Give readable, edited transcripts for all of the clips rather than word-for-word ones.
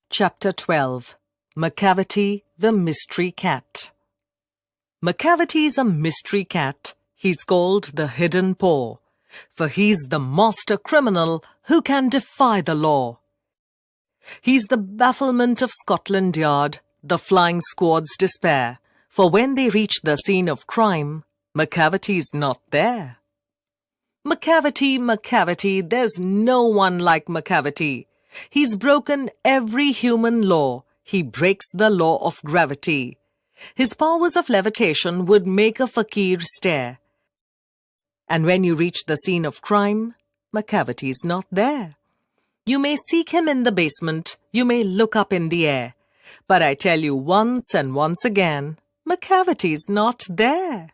Chapter 12 Macavity, the Mystery Cat. Macavity's a mystery cat. He's called the Hidden Paw, for he's the master criminal who can defy the law. He's the bafflement of Scotland Yard, the flying squad's despair, for when they reach the scene of crime, Macavity's not there. Macavity, Macavity, there's no one like Macavity. He's broken every human law. He breaks the law of gravity. His powers of levitation would make a fakir stare. And when you reach the scene of crime, Macavity's not there. You may seek him in the basement, you may look up in the air, but I tell you once and once again, Macavity's not there.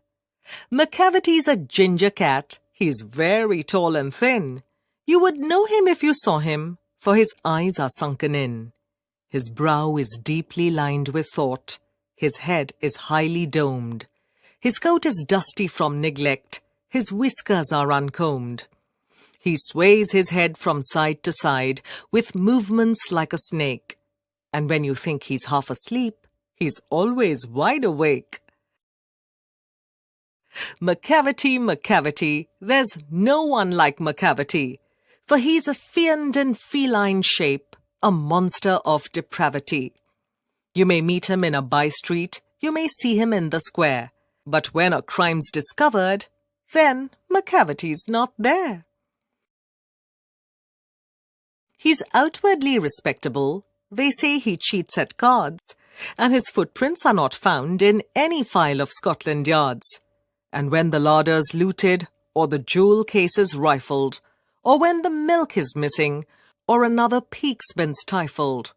Macavity's a ginger cat. He's very tall and thin. You would know him if you saw him, for his eyes are sunken in. His brow is deeply lined with thought. His head is highly domed. His coat is dusty from neglect. His whiskers are uncombed. He sways his head from side to side with movements like a snake. And when you think he's half asleep, he's always wide awake. Macavity, Macavity, there's no one like Macavity, for he's a fiend in feline shape, a monster of depravity. You may meet him in a by-street, you may see him in the square, but when a crime's discovered, then Macavity's not there. He's outwardly respectable. They say he cheats at cards, and his footprints are not found in any file of Scotland Yard's. And when the larder's looted, or the jewel case is rifled, or when the milk is missing, or another peak's been stifled,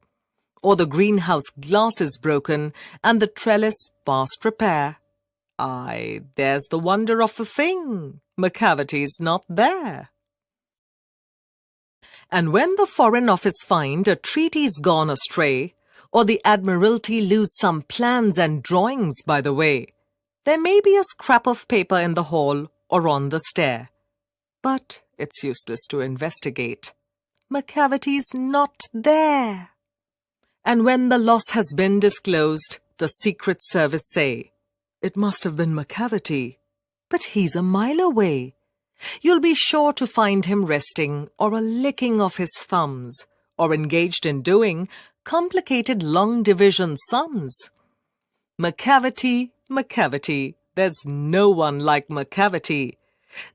or the greenhouse glass is broken, and the trellis past repair, aye, there's the wonder of the thing, Macavity's not there. And when the Foreign Office find a treaty's gone astray, or the Admiralty lose some plans and drawings by the way, there may be a scrap of paper in the hall or on the stair, but it's useless to investigate. Macavity's not there. And when the loss has been disclosed, the Secret Service say, it must have been Macavity, but he's a mile away. You'll be sure to find him resting or a licking of his thumbs, or engaged in doing complicated long division sums. Macavity, Macavity, there's no one like Macavity.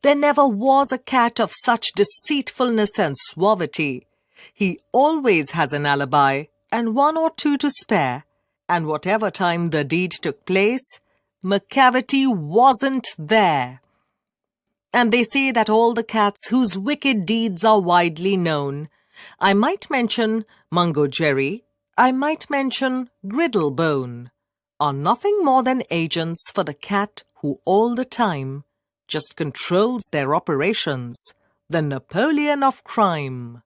There never was a cat of such deceitfulness and suavity. He always has an alibi, and one or two to spare, and whatever time the deed took place, Macavity wasn't there. And they say that all the cats whose wicked deeds are widely known, I might mention Mungo Jerry, I might mention Griddlebone, are nothing more than agents for the cat who all the time just controls their operations, the Napoleon of crime.